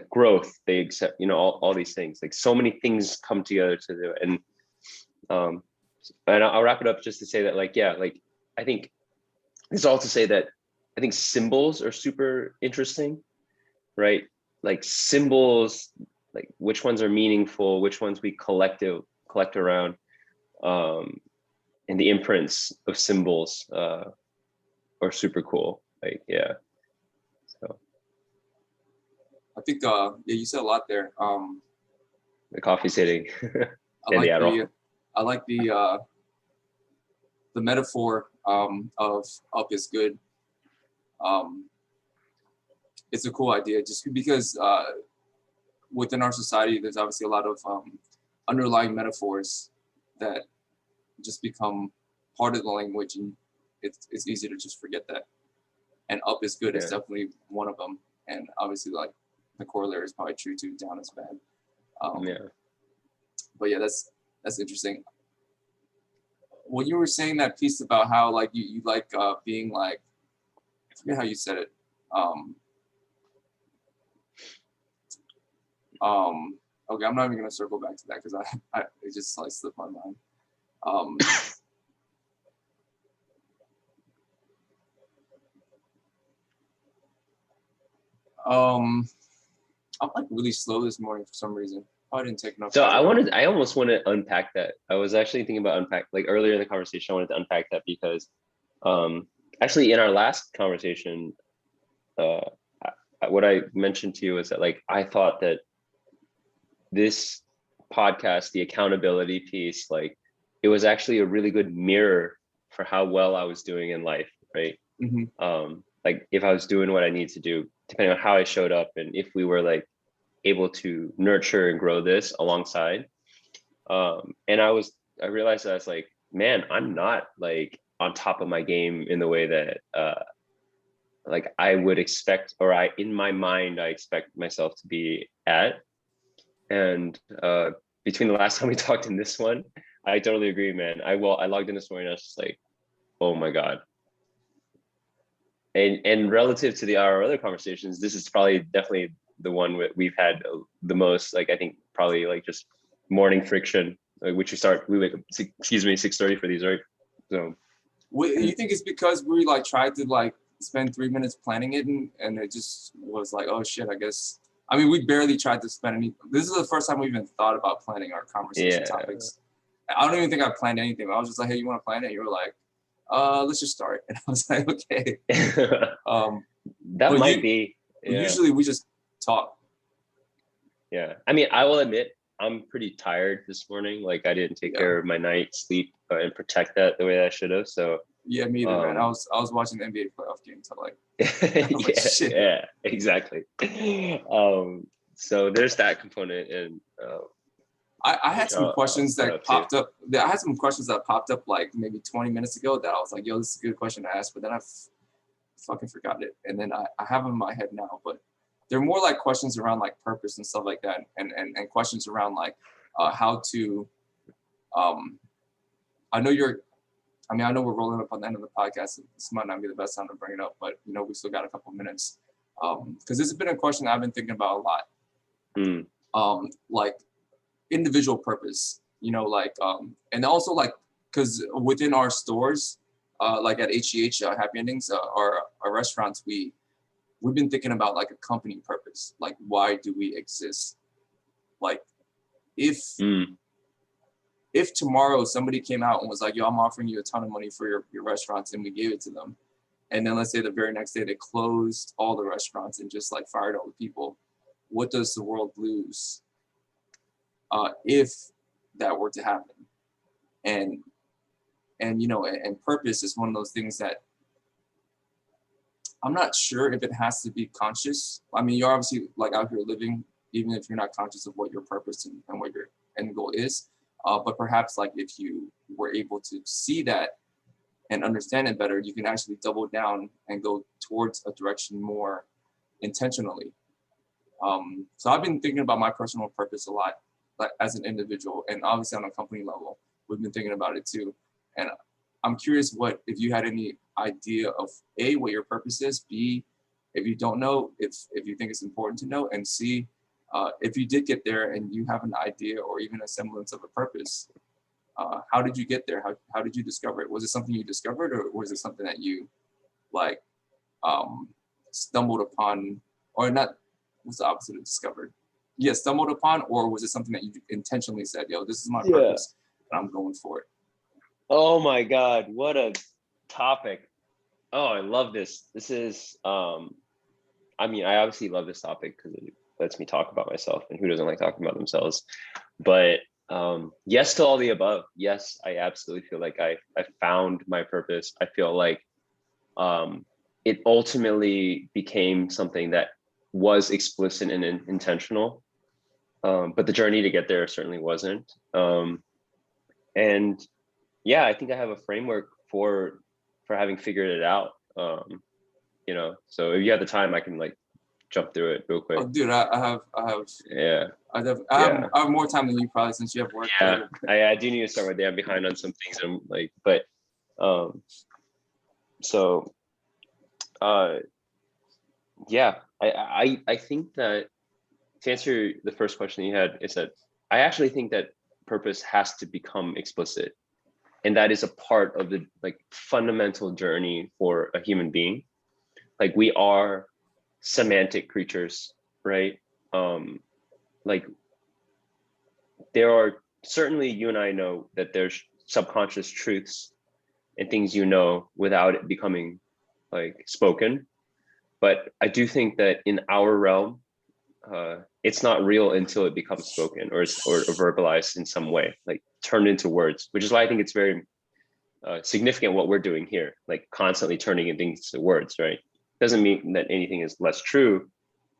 growth. They accept, you know, all these things, like so many things come together to do it. And I'll wrap it up just to say that, like, yeah, like I think it's all to say that I think symbols are super interesting, right? Like symbols, like which ones are meaningful, which ones we collect around, and the imprints of symbols are super cool. Like, yeah. So I think yeah, you said a lot there. the coffee's hitting. I like the metaphor of up is good. It's a cool idea just because within our society, there's obviously a lot of underlying metaphors that just become part of the language, and it's easy to just forget that. And up is good is definitely one of them. And obviously, like the corollary is probably true too. Down is bad. Yeah. But yeah, that's interesting. When you were saying that piece about how like you like being like, I forget how you said it. Okay, I'm not even gonna circle back to that because I it just like slipped my mind. I'm like really slow this morning for some reason. I didn't take enough. So I almost want to unpack that. I was actually thinking about like earlier in the conversation, I wanted to unpack that because actually in our last conversation, what I mentioned to you is that like, I thought that this podcast, the accountability piece, like it was actually a really good mirror for how well I was doing in life, right? Like if I was doing what I need to do, depending on how I showed up, and if we were like able to nurture and grow this alongside. And I realized that I was like, man, I'm not like on top of my game in the way that like I would expect, or in my mind, I expect myself to be at. And between the last time we talked in this one, I totally agree, man. I logged in this morning, I was just like, oh my God. And relative to our other conversations, this is probably definitely the one we've had the most, like, I think probably like just morning friction, like, which we wake up, 6:30 for these, right? So you think it's because we like tried to like spend 3 minutes planning it, and it just was like, oh shit, I guess. I mean, we barely tried to spend any. This is the first time we even thought about planning our conversation topics. I don't even think I planned anything. I was just like, hey, you want to plan it? You were like, let's just start. And I was like, okay. That might be. Yeah. Usually we just talk. Yeah. I mean, I will admit, I'm pretty tired this morning. Like, I didn't take care of my night sleep and protect that the way that I should have. So yeah, me either, man. I was watching the NBA playoff game until like, shit. Yeah, exactly. So there's that component, and I had some questions that popped up. I had some questions that popped up like maybe 20 minutes ago that I was like, yo, this is a good question to ask, but then I fucking forgot it. And then I have them in my head now, but they're more like questions around like purpose and stuff like that, and questions around like how to I know we're rolling up on the end of the podcast. This might not be the best time to bring it up, but we still got a couple minutes, because this has been a question that I've been thinking about a lot. Like individual purpose, like and also like, because within our stores, like at HEH, Happy Endings, our restaurants, we've been thinking about like a company purpose. Like, why do we exist? Like, if tomorrow somebody came out and was like, yo, I'm offering you a ton of money for your restaurants, and we gave it to them, and then let's say the very next day they closed all the restaurants and just like fired all the people, what does the world lose if that were to happen? And purpose is one of those things that I'm not sure if it has to be conscious. I mean, you're obviously like out here living, even if you're not conscious of what your purpose and what your end goal is. But perhaps like if you were able to see that and understand it better, you can actually double down and go towards a direction more intentionally. So I've been thinking about my personal purpose a lot, like as an individual, and obviously on a company level, we've been thinking about it too. And I'm curious if you had any idea of A, what your purpose is, B, if you don't know, if you think it's important to know, and C, if you did get there and you have an idea or even a semblance of a purpose, how did you get there? How did you discover it? Was it something you discovered, or was it something that you like stumbled upon, or not? What's the opposite of discovered? Yeah, stumbled upon, or was it something that you intentionally said, yo, this is my purpose and I'm going for it? Oh my God, what a topic. Oh, I love this. This is, I mean, I obviously love this topic because it lets me talk about myself, and who doesn't like talking about themselves? But yes to all the above. Yes, I absolutely feel like I found my purpose. I feel like it ultimately became something that was explicit and intentional. But the journey to get there certainly wasn't. And yeah, I think I have a framework for having figured it out. So if you have the time, I can like jump through it real quick. Oh, dude, I have. Yeah. I have more time than you probably, since you have work. Yeah, I do need to start my day. I'm behind on some things. I'm like, but yeah, I think that to answer the first question you had, is that I actually think that purpose has to become explicit, and that is a part of the like fundamental journey for a human being. Like, we are semantic creatures, right? Like, there are certainly, you and I know that there's subconscious truths and things without it becoming like spoken. But I do think that in our realm, it's not real until it becomes spoken or verbalized in some way, like turned into words, which is why I think it's very significant what we're doing here, like constantly turning in things to words, right? Doesn't mean that anything is less true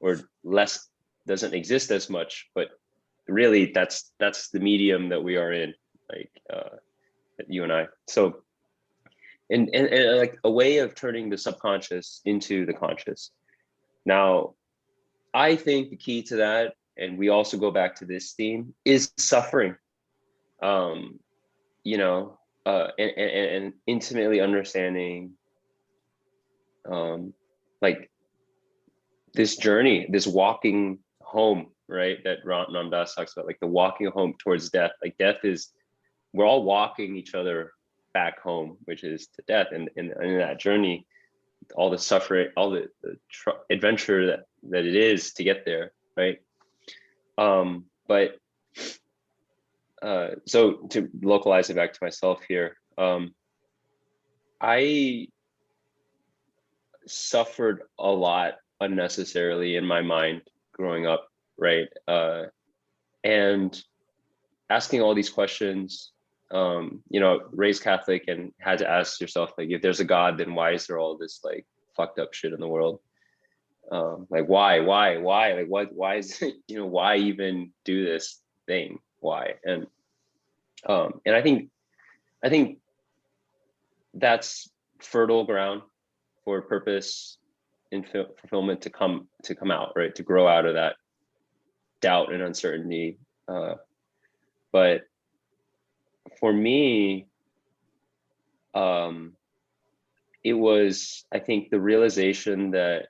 or less doesn't exist as much, but really that's the medium that we are in, like you and I. So, and like a way of turning the subconscious into the conscious. Now, I think the key to that, and we also go back to this theme, is suffering. You know, and intimately understanding, like this journey, this walking home, right? That Ram Dass talks about, like the walking home towards death. Like death is, we're all walking each other back home, which is to death. And in that journey, all the suffering, all the adventure that it is to get there, right? But so to localize it back to myself here, I suffered a lot unnecessarily in my mind growing up, right? And asking all these questions, you know, raised Catholic and had to ask yourself, like, if there's a God, then why is there all this like fucked up shit in the world? Like why? Like why is it, you know, why even do this thing? Why? And I think that's fertile ground for purpose and fulfillment to come out, right? To grow out of that doubt and uncertainty. But for me, it was, I think, the realization that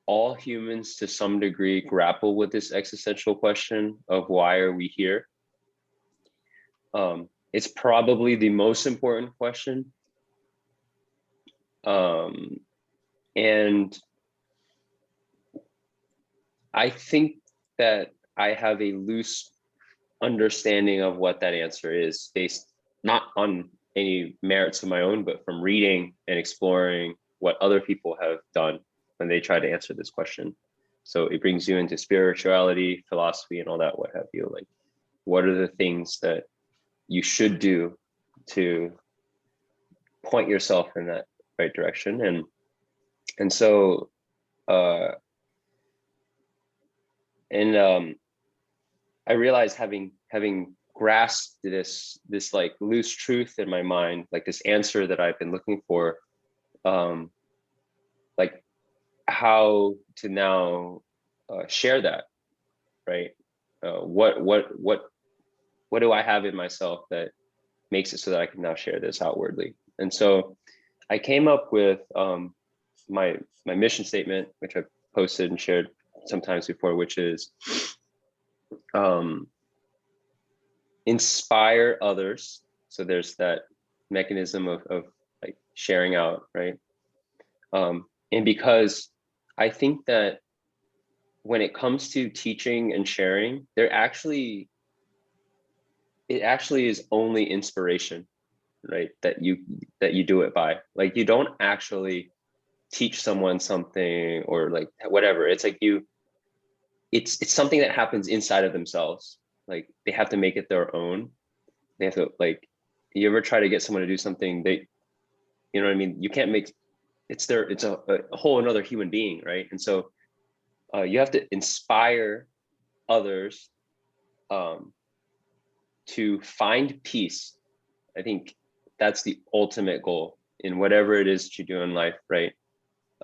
all humans to some degree grapple with this existential question of why are we here? It's probably the most important question. And I think that I have a loose understanding of what that answer is, based not on any merits of my own, but from reading and exploring what other people have done when they try to answer this question. So it brings you into spirituality, philosophy, and all that, what have you. Like, what are the things that you should do to point yourself in that right direction? And so I realized, having grasped this like loose truth in my mind, like this answer that I've been looking for, like how to now share that, right? What do I have in myself that makes it so that I can now share this outwardly? And so I came up with my mission statement, which I've posted and shared sometimes before, which is inspire others. So there's that mechanism of like sharing out, right? And because I think that when it comes to teaching and sharing, it actually is only inspiration, right? That you do it by. Like, you don't actually teach someone something or like whatever. It's like it's something that happens inside of themselves. Like, they have to make it their own. They have to, like, you ever try to get someone to do something, they, you know what I mean? You can't make, it's a whole another human being, right? And so you have to inspire others to find peace. I think that's the ultimate goal in whatever it is that you do in life, right?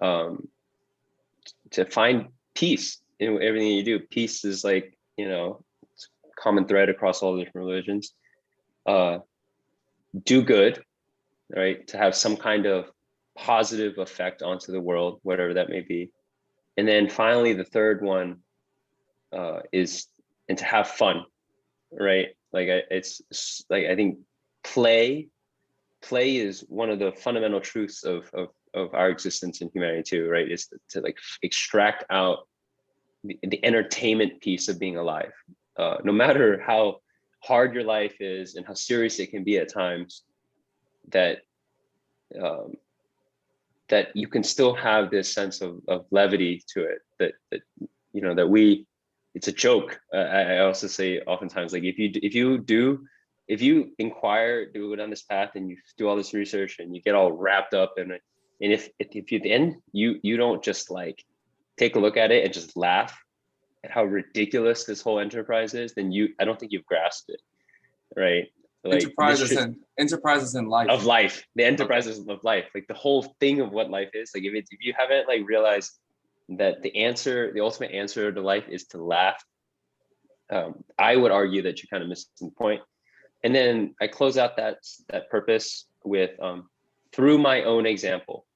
To find peace in everything you do. Peace is like, you know, it's a common thread across all the different religions. Do good, right? To have some kind of positive effect onto the world, whatever that may be. And then finally, the third one is, and to have fun, right? Like, it's like, I think play is one of the fundamental truths of our existence in humanity too, right? Is to like extract out the entertainment piece of being alive. No matter how hard your life is and how serious it can be at times, that that you can still have this sense of levity to it, that you know, that we it's a joke. I also say oftentimes, like if you inquire, do go down this path and you do all this research and you get all wrapped up in it, and if you at the end you don't just like take a look at it and just laugh at how ridiculous this whole enterprise is, then I don't think you've grasped it, right? Like enterprises in life. Of life, the enterprises of life, like the whole thing of what life is. Like if you haven't like realized that the ultimate answer to life is to laugh, I would argue that you're kind of missing the point. And then I close out that purpose with through my own example,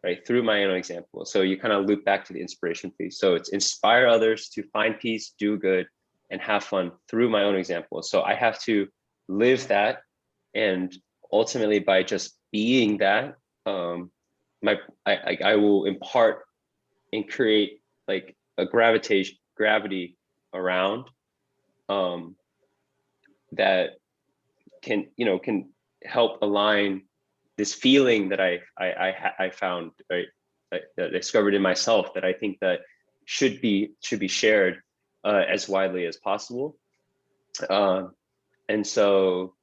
right? Through my own example. So you kind of loop back to the inspiration piece. So it's inspire others to find peace, do good, and have fun through my own example. So I have to live that, and ultimately by just being that, I will impart and create like a gravity around that can help align this feeling that I found, right, that I discovered in myself, that I think that should be shared as widely as possible. And so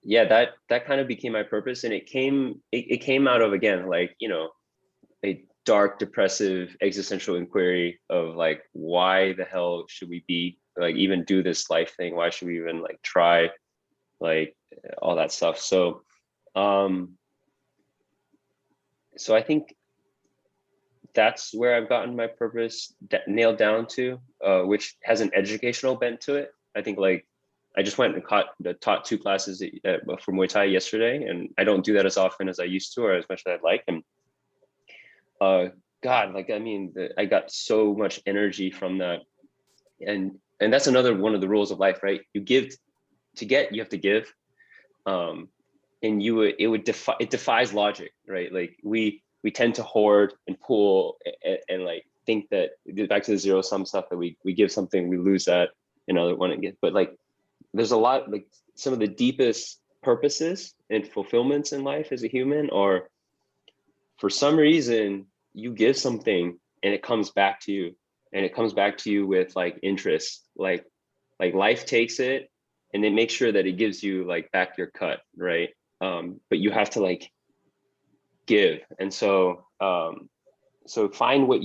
yeah, that kind of became my purpose, and it came out of, again, like, a dark, depressive, existential inquiry of like, why the hell should we be like even do this life thing? Why should we even like try, like all that stuff? So so I think that's where I've gotten my purpose nailed down to, which has an educational bent to it. I think like I just went and taught 2 classes for Muay Thai yesterday, and I don't do that as often as I used to, or as much as I'd like. And God, like, I mean, I got so much energy from that. And that's another one of the rules of life, right? You give to get, you have to give. And it defies logic, right? Like we tend to hoard and pool and like think that, back to the zero sum stuff, that we give something, we lose that, another one and get. But like, there's a lot, like some of the deepest purposes and fulfillments in life as a human are, for some reason, you give something and it comes back to you, and it comes back to you with like interest, like life takes it and it makes sure that it gives you like back your cut, right? But you have to like give. And so so find what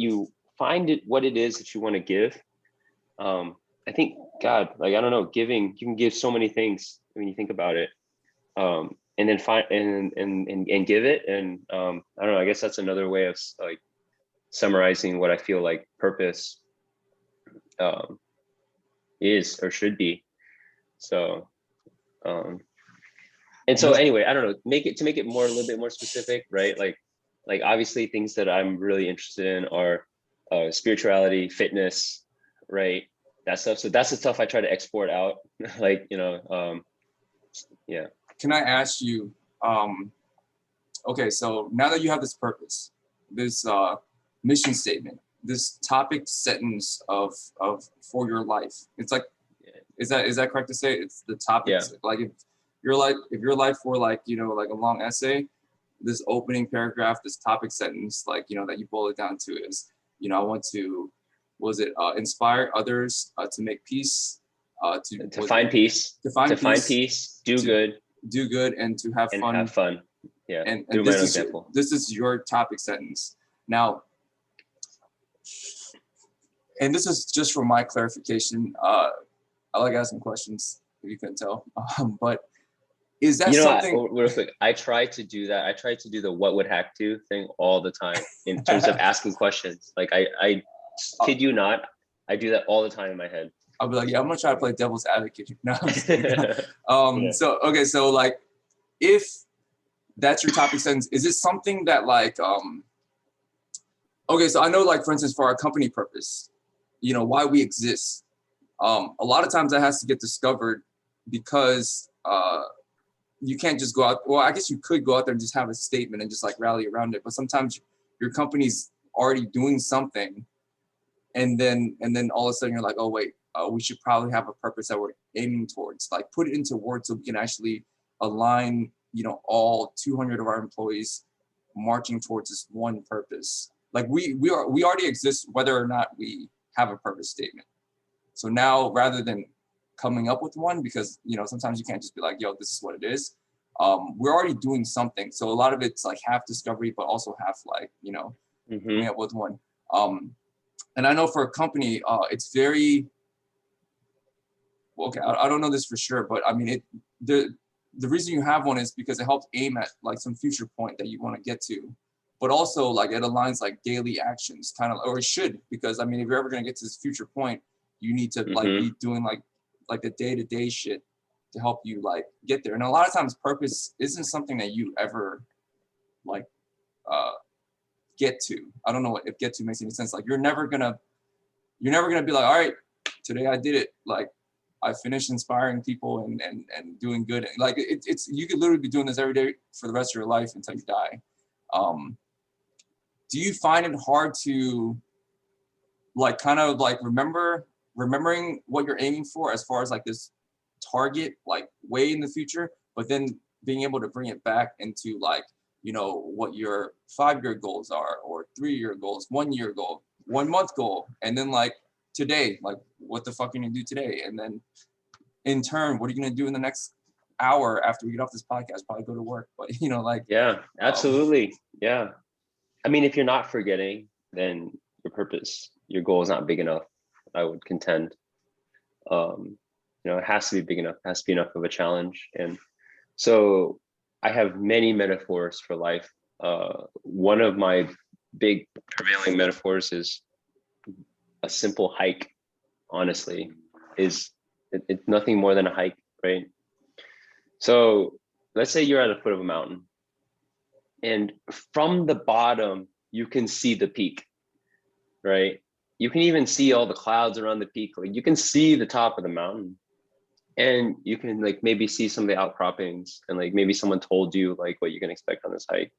it is that you want to give. I think, God, like, I don't know, giving, you can give so many things when you think about it. And then find and give it. And I don't know, I guess that's another way of like summarizing what I feel like purpose is or should be. So and so anyway, I don't know, make it a little bit more specific, right? Like obviously things that I'm really interested in are spirituality, fitness, right? That stuff. So that's the stuff I try to export out. Like, yeah. Can I ask you, okay, so now that you have this purpose, this mission statement, this topic sentence of for your life, it's like, is that correct to say? It's the topic. Yeah. Like if your life were like, like a long essay, this opening paragraph, this topic sentence, like, that you boil it down to is, I want to, inspire others to make peace, to find peace, do good, and to have fun. Have fun. Yeah. And through my own example. This is your topic sentence. Now, and this is just for my clarification. I like asking questions, if you couldn't tell. But is that something? Real quick, I try to do that. I try to do the what would hack to thing all the time in terms of asking questions. Like I kid you not, I do that all the time in my head. I'll be like, yeah, I'm gonna try to play devil's advocate. No, I'm just kidding. Yeah. So okay, so like, if that's your topic sentence, is it something that like, okay, so I know, like, for instance, for our company purpose, why we exist. A lot of times that has to get discovered because you can't just go out. Well, I guess you could go out there and just have a statement and just like rally around it. But sometimes your company's already doing something, and then all of a sudden you're like, oh wait, we should probably have a purpose that we're aiming towards. Like, put it into words so we can actually align, all 200 of our employees marching towards this one purpose. Like we already exist, whether or not we have a purpose statement. So now rather than coming up with one, because sometimes you can't just be like, yo, this is what it is. We're already doing something. So a lot of it's like half discovery, but also half like, coming up with one. And I know for a company, it's very, okay, I don't know this for sure, but I mean, the reason you have one is because it helps aim at like some future point that you want to get to, but also like it aligns like daily actions kind of, or it should, because I mean, if you're ever going to get to this future point, you need to like be doing like the day-to-day shit to help you like get there. And a lot of times purpose isn't something that you ever like get to. I don't know if get to makes any sense. Like you're never gonna be like, all right, today I did it. Like I finished inspiring people and doing good. Like it's you could literally be doing this every day for the rest of your life until you die. Do you find it hard to like kind of like remembering what you're aiming for as far as like this target like way in the future, but then being able to bring it back into like what your 5-year goals are, or 3-year goals, 1-year goal, 1-month goal, and then like today, like what the fuck are you gonna do today? And then in turn, what are you gonna do in the next hour after we get off this podcast? Probably go to work, but like yeah, absolutely. Yeah, I mean, if you're not forgetting, then your purpose, your goal is not big enough, I would contend. It has to be big enough, it has to be enough of a challenge. And so I have many metaphors for life. One of my big prevailing metaphors is a simple hike, honestly. It's nothing more than a hike, right? So let's say you're at the foot of a mountain, and from the bottom, you can see the peak, right? You can even see all the clouds around the peak. Like you can see the top of the mountain, and you can like maybe see some of the outcroppings, and like maybe someone told you like what you can expect on this hike.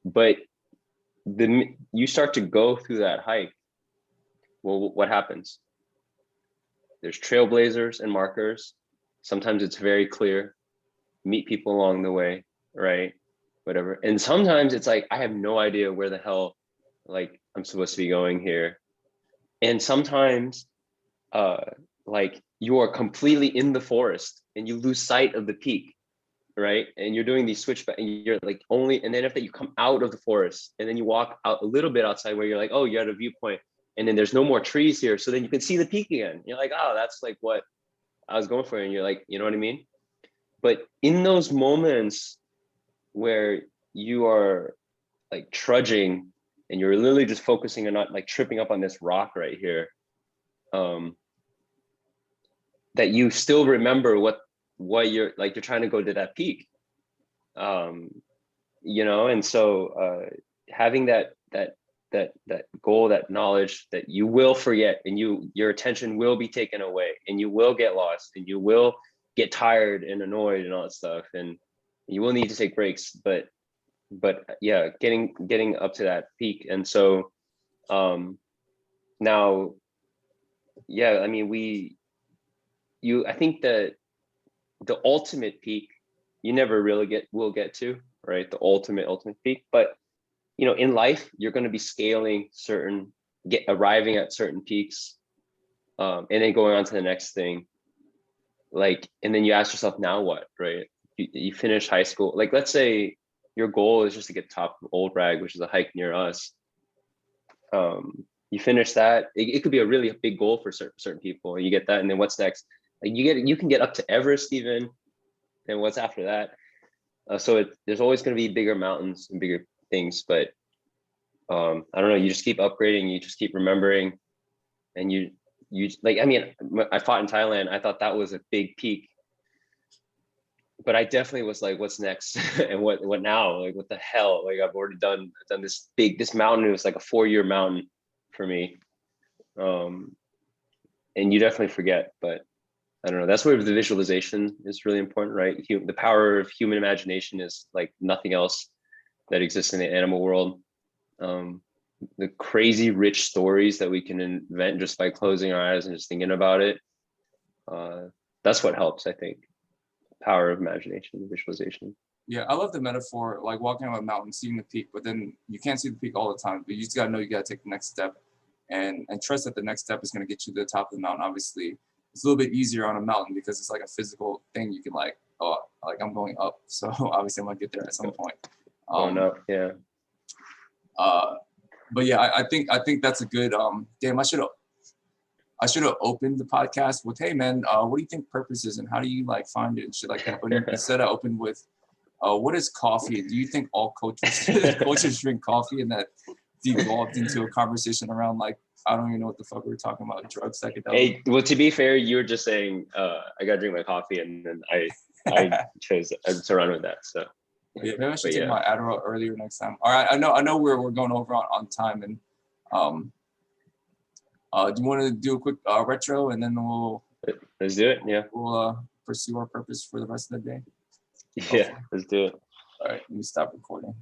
But then you start to go through that hike. Well, what happens? There's trailblazers and markers. Sometimes it's very clear. Meet people along the way, right? Whatever. And sometimes it's like, I have no idea where the hell like I'm supposed to be going here. And sometimes like you are completely in the forest and you lose sight of the peak, right? And you're doing these switchback and you're like only, and then after you come out of the forest and then you walk out a little bit outside where you're like, oh, you're at a viewpoint, and then there's no more trees here. So then you can see the peak again. You're like, oh, that's like what I was going for. And you're like, you know what I mean? But in those moments where you are like trudging and you're literally just focusing on not like tripping up on this rock right here, that you still remember what you're like, you're trying to go to that peak, and so having that goal, that knowledge that you will forget, and your attention will be taken away, and you will get lost, and you will get tired and annoyed and all that stuff, and you will need to take breaks, but yeah, getting up to that peak. And so now, yeah, I mean, I think that the ultimate peak you never really will get to, right? The ultimate peak. But in life, you're going to be scaling arriving at certain peaks, and then going on to the next thing. Like, and then you ask yourself, now what, right? You finish high school. Like, let's say your goal is just to get top of Old Rag, which is a hike near us. You finish that. It could be a really big goal for certain people. You get that, and then what's next? Like you can get up to Everest even, and what's after that? So there's always going to be bigger mountains and bigger things, but I don't know. You just keep upgrading. You just keep remembering, and you like. I mean, I fought in Thailand. I thought that was a big peak, but I definitely was like, what's next? And what now? Like, what the hell? Like, I've already done this mountain. It was like a 4-year mountain for me. And you definitely forget, but I don't know. That's where the visualization is really important, right? The power of human imagination is like nothing else that exists in the animal world. The crazy rich stories that we can invent just by closing our eyes and just thinking about it. That's what helps, I think. Power of imagination, visualization. Yeah, I love the metaphor, like walking on a mountain, seeing the peak, but then you can't see the peak all the time, but you just gotta know you gotta take the next step. and trust that the next step is going to get you to the top of the mountain. Obviously, it's a little bit easier on a mountain because it's like a physical thing. You can like, oh, like I'm going up. So obviously I'm gonna get there at some point. Going up, yeah. But yeah, I think that's a good, damn, I should have opened the podcast with, hey man, what do you think purpose is and how do you like find it and shit like that. But instead I opened with, what is coffee? Do you think all coaches drink coffee? And that devolved into a conversation around like, I don't even know what the fuck we were talking about, drugs, psychedelics. Hey, well, to be fair, you were just saying, I gotta drink my coffee, and then I chose to run with that. So yeah, maybe I should take my Adderall earlier next time. All right, I know we're going over on time, and do you want to do a quick retro, and then let's do it. Yeah, we'll pursue our purpose for the rest of the day. Yeah, let's do it. All right, let me stop recording.